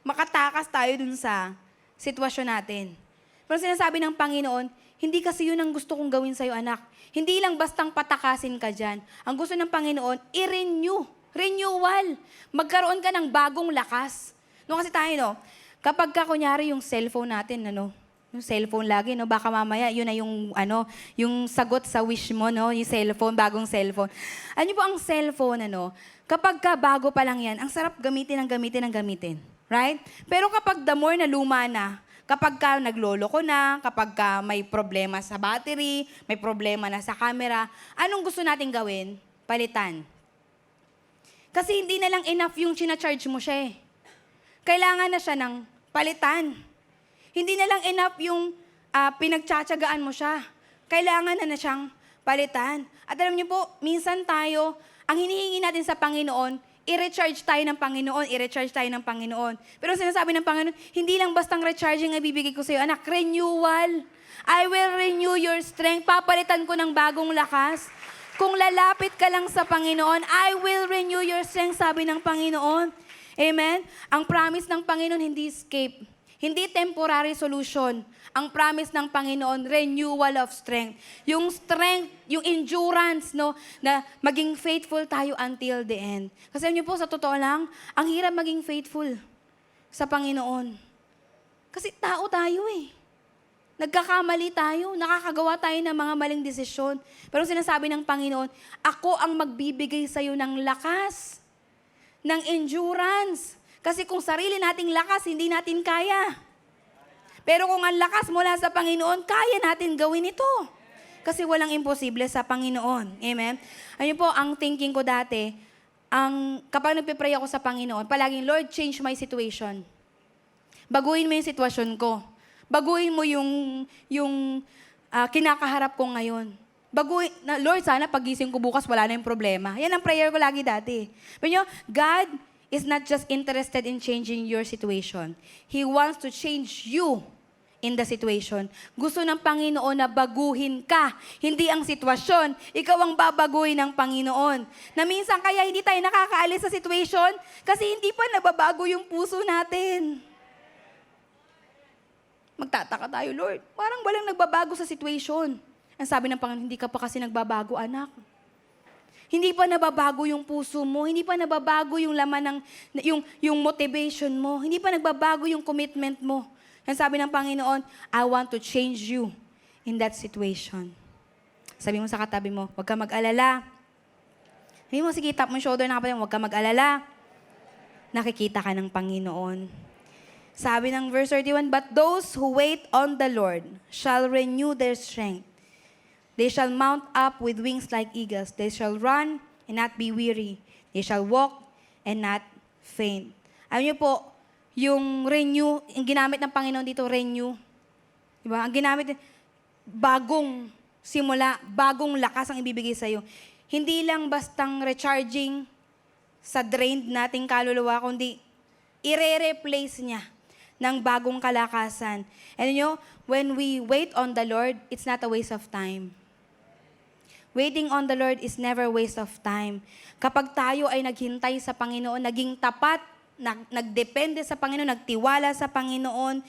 makatakas tayo dun sa sitwasyon natin. Pero sinasabi ng Panginoon, hindi kasi yun ang gusto kong gawin sa'yo, anak. Hindi lang bastang patakasin ka dyan. Ang gusto ng Panginoon, renewal. Magkaroon ka ng bagong lakas. No, kasi tayo, no, kapag kunyari yung cellphone natin, yung cellphone lagi, no, baka mamaya, yun na yung sagot sa wish mo, no, yung cellphone, bagong cellphone. Ano po ang cellphone, kapag bago pa lang yan, ang sarap gamitin. Right? Pero kapag the more na luma na, kapag nagloloko na, kapag may problema sa battery, may problema na sa camera, anong gusto natin gawin? Palitan. Kasi hindi na lang enough yung charge mo siya eh. Kailangan na siya ng palitan. Hindi na lang enough yung pinagtsatsagaan mo siya. Kailangan na siyang palitan. At alam niyo po, minsan tayo, ang hinihingi natin sa Panginoon, i-recharge tayo ng Panginoon. Pero sinasabi ng Panginoon, hindi lang bastang recharging ang ibibigay ko sa iyo, anak, renewal. I will renew your strength. Papalitan ko ng bagong lakas. Kung lalapit ka lang sa Panginoon, I will renew your strength, sabi ng Panginoon. Amen? Ang promise ng Panginoon, hindi escape. Hindi temporary solution. Ang promise ng Panginoon, renewal of strength. Yung strength, yung endurance, no, na maging faithful tayo until the end. Kasi niyo po, sa totoo lang, ang hirap maging faithful sa Panginoon. Kasi tao tayo eh. Nagkakamali tayo, nakakagawa tayo ng mga maling desisyon. Pero sinasabi ng Panginoon, ako ang magbibigay sa iyo ng lakas, ng endurance. Kasi kung sarili nating lakas, hindi natin kaya. Pero kung ang lakas mula sa Panginoon, kaya natin gawin ito. Kasi walang imposible sa Panginoon. Amen? Ayun po, ang thinking ko dati, kapag nagpe-pray ako sa Panginoon, palaging, Lord, change my situation. Baguhin mo yung sitwasyon ko. Baguhin mo yung kinakaharap ko ngayon. Lord, sana pagising ko bukas, wala na yung problema. Yan ang prayer ko lagi dati. Pero God is not just interested in changing your situation. He wants to change you in the situation. Gusto ng Panginoon na baguhin ka. Hindi ang sitwasyon. Ikaw ang babaguhin ng Panginoon. Na minsan kaya hindi tayo nakakaalis sa situation kasi hindi pa nababago yung puso natin. Magtataka tayo, Lord, parang walang nagbabago sa situation. Ang sabi ng Panginoon, hindi ka pa kasi nagbabago, anak. Hindi pa nababago yung puso mo, hindi pa nababago yung laman yung motivation mo, hindi pa nagbabago yung commitment mo. Ang sabi ng Panginoon, I want to change you in that situation. Sabi mo sa katabi mo, huwag ka mag-alala. Sabi mo, sige, tap mo yung shoulder na kapatid mo, huwag ka mag-alala. Nakikita ka ng Panginoon. Sabi ng verse 31, but those who wait on the Lord shall renew their strength. They shall mount up with wings like eagles. They shall run and not be weary. They shall walk and not faint. Alam niyo po, yung renew, yung ginamit ng Panginoon dito, renew. Diba? Ang ginamit, bagong simula, bagong lakas ang ibibigay sa'yo. Hindi lang bastang recharging sa drained nating kaluluwa, kundi ire-replace niya ng bagong kalakasan. And you know, when we wait on the Lord, it's not a waste of time. Waiting on the Lord is never a waste of time. Kapag tayo ay naghintay sa Panginoon, naging tapat, nagdepende sa Panginoon, nagtiwala sa Panginoon,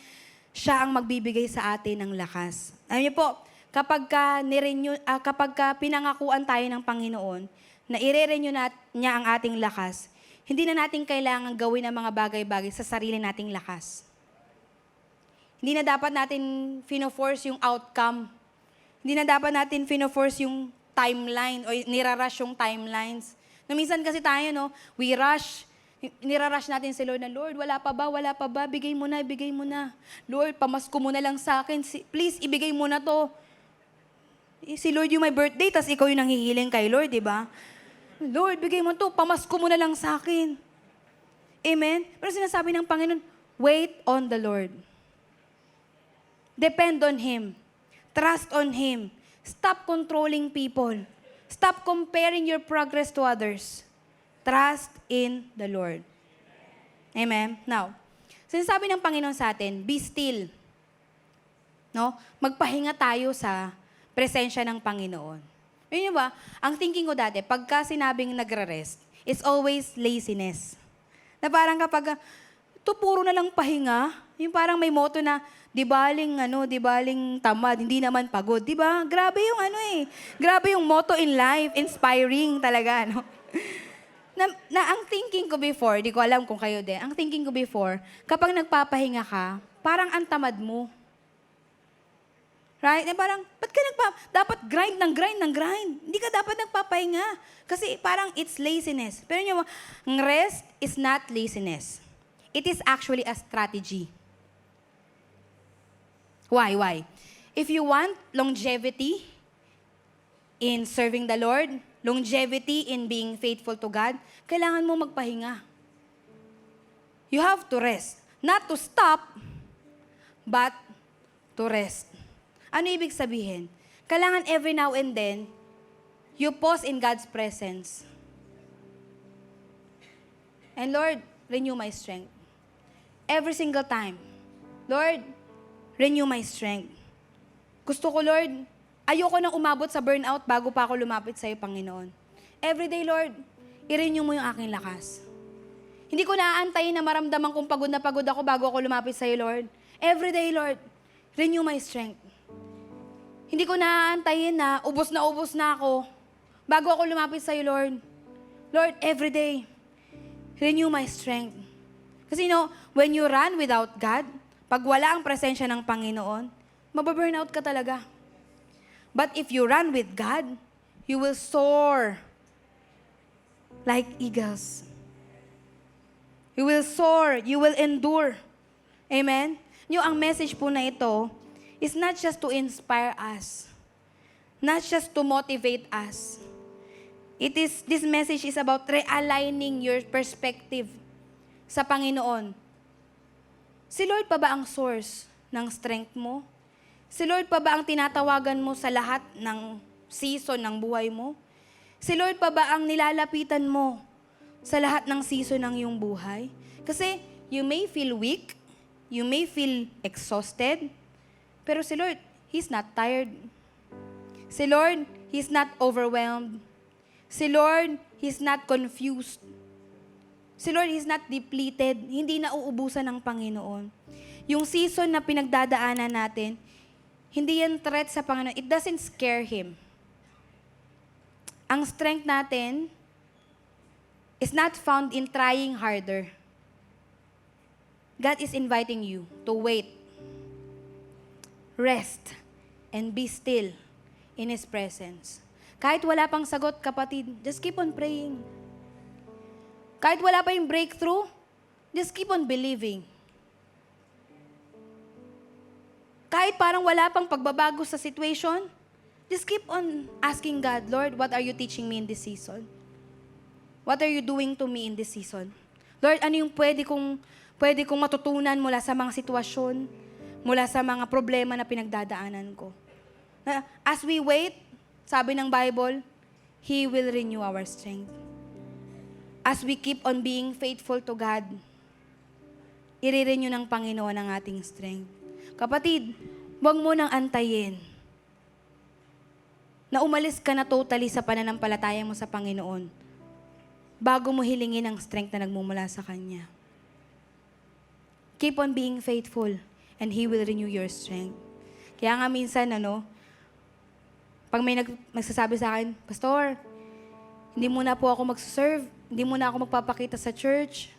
siya ang magbibigay sa atin ng lakas. Alam niyo po, kapag pinangakuan tayo ng Panginoon, na ire-renew niya ang ating lakas, hindi na natin kailangan gawin ang mga bagay-bagay sa sarili nating lakas. Hindi na dapat natin fino-force yung outcome. Hindi na dapat natin fino-force yung timeline o nirarush yung timelines. Na minsan kasi tayo, no, we rush, nirarush natin si Lord na, Lord, wala pa ba? Bigay mo na. Lord, pamasko mo na lang sa akin. Please, ibigay mo na to. Si Lord yung may birthday, tas ikaw yung nanghihiling kay Lord, di ba? Lord, bigay mo to, pamasko mo na lang sa akin. Amen? Pero sinasabi ng Panginoon, wait on the Lord. Depend on Him. Trust on Him. Stop controlling people. Stop comparing your progress to others. Trust in the Lord. Amen? Now, sinasabi ng Panginoon sa atin, be still. No? Magpahinga tayo sa presensya ng Panginoon. Yun ba? Ang thinking ko dati, pagka sinabing nagre-rest, it's always laziness. Na parang kapag, ito puro na lang pahinga, yung parang may motto na, di baling tamad, hindi naman pagod. Di ba? Grabe yung grabe yung motto in life, inspiring talaga, no? na ang thinking ko before, di ko alam kung kayo din, ang thinking ko before, kapag nagpapahinga ka, parang ang tamad mo. Right? Na parang, ba't ka dapat grind ng grind? Hindi ka dapat nagpapahinga. Kasi parang it's laziness. Pero yun, ang rest is not laziness. It is actually a strategy. Why? If you want longevity in serving the Lord, longevity in being faithful to God, kailangan mo magpahinga. You have to rest. Not to stop, but to rest. Ano ibig sabihin? Kailangan every now and then, you pause in God's presence. And Lord, renew my strength. Every single time. Lord, renew my strength. Gusto ko, Lord, ayoko nang umabot sa burnout bago pa ako lumapit sa iyo, Panginoon. Every day, Lord, i-renew mo yung aking lakas. Hindi ko naaantayin na maramdaman kong pagod na pagod ako bago ako lumapit sa iyo, Lord. Every day, Lord, renew my strength. Hindi ko naaantayin na ubos na ako bago ako lumapit sa iyo, Lord. Lord, every day, renew my strength. Kasi when you run without God, pag wala ang presensya ng Panginoon, mababurnout ka talaga. But if you run with God, you will soar like eagles. You will soar. You will endure. Amen? Ang message po na ito is not just to inspire us. Not just to motivate us. This message is about realigning your perspective sa Panginoon. Si Lord pa ba ang source ng strength mo? Si Lord pa ba ang tinatawagan mo sa lahat ng season ng buhay mo? Si Lord pa ba ang nilalapitan mo sa lahat ng season ng iyong buhay? Kasi you may feel weak, you may feel exhausted, pero si Lord, He's not tired. Si Lord, He's not overwhelmed. Si Lord, He's not confused. Si Lord, He's not depleted. Hindi nauubusan ng Panginoon. Yung season na pinagdadaanan natin, hindi yan threat sa Panginoon. It doesn't scare Him. Ang strength natin is not found in trying harder. God is inviting you to wait, rest, and be still in His presence. Kahit wala pang sagot, kapatid, just keep on praying. Kahit wala pa yung breakthrough, just keep on believing. Kahit parang wala pang pagbabago sa situation, just keep on asking God, Lord, what are you teaching me in this season? What are you doing to me in this season? Lord, ano yung pwede kong matutunan mula sa mga sitwasyon, mula sa mga problema na pinagdadaanan ko? As we wait, sabi ng Bible, He will renew our strength. As we keep on being faithful to God, i-renew ng Panginoon ang ating strength. Kapatid, huwag mo nang antayin na umalis ka na totally sa pananampalataya mo sa Panginoon bago mo hilingin ang strength na nagmumula sa Kanya. Keep on being faithful and He will renew your strength. Kaya nga minsan, pag may nagsasabi sa akin, Pastor, hindi muna po ako mag-serve, hindi muna ako magpapakita sa church.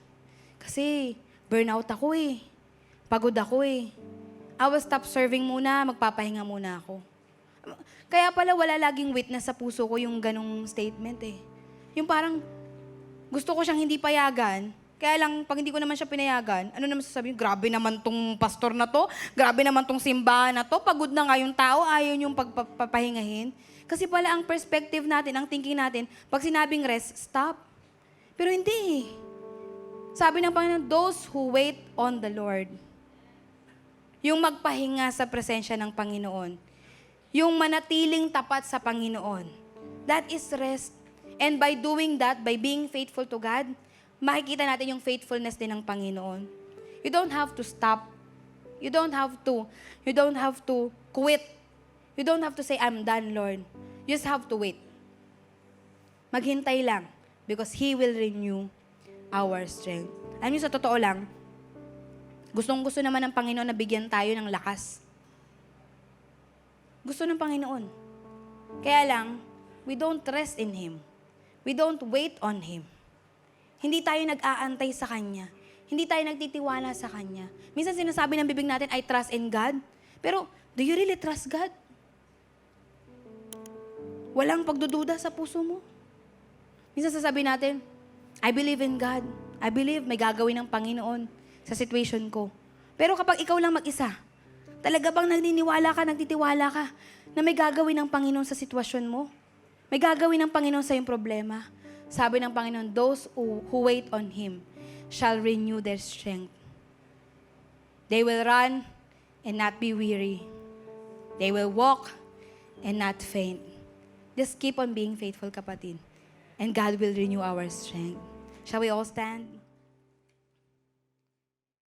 Kasi burnout ako pagod ako I will stop serving muna, magpapahinga muna ako. Kaya pala wala laging witness sa puso ko yung ganong statement Yung parang gusto ko siyang hindi payagan, kaya lang pag hindi ko naman siya pinayagan, ano naman sasabihin, grabe naman tong pastor na to, grabe naman tong simbahan na to, pagod na nga yung tao, ayaw yung pagpapahingahin. Kasi pala ang perspective natin, ang thinking natin, pag sinabing rest, stop. Pero hindi Sabi ng Panginoon, those who wait on the Lord. Yung magpahinga sa presensya ng Panginoon. Yung manatiling tapat sa Panginoon. That is rest. And by doing that, by being faithful to God, makikita natin yung faithfulness din ng Panginoon. You don't have to stop. You don't have to quit. You don't have to say, I'm done, Lord. You just have to wait. Maghintay lang because He will renew our strength. Alam niyo, sa totoo lang, gustong-gusto naman ng Panginoon na bigyan tayo ng lakas. Gusto ng Panginoon. Kaya lang, we don't rest in Him. We don't wait on Him. Hindi tayo nag-aantay sa Kanya. Hindi tayo nagtitiwala sa Kanya. Minsan sinasabi ng bibig natin, I trust in God. Pero, do you really trust God? Walang pagdududa sa puso mo. Minsan sasabi natin, I believe in God. I believe may gagawin ng Panginoon sa situation ko. Pero kapag ikaw lang mag-isa, talaga bang nagtitiwala ka na may gagawin ng Panginoon sa sitwasyon mo? May gagawin ng Panginoon sa iyong problema? Sabi ng Panginoon, those who wait on Him shall renew their strength. They will run and not be weary. They will walk and not faint. Just keep on being faithful, kapatid. And God will renew our strength. Shall we all stand?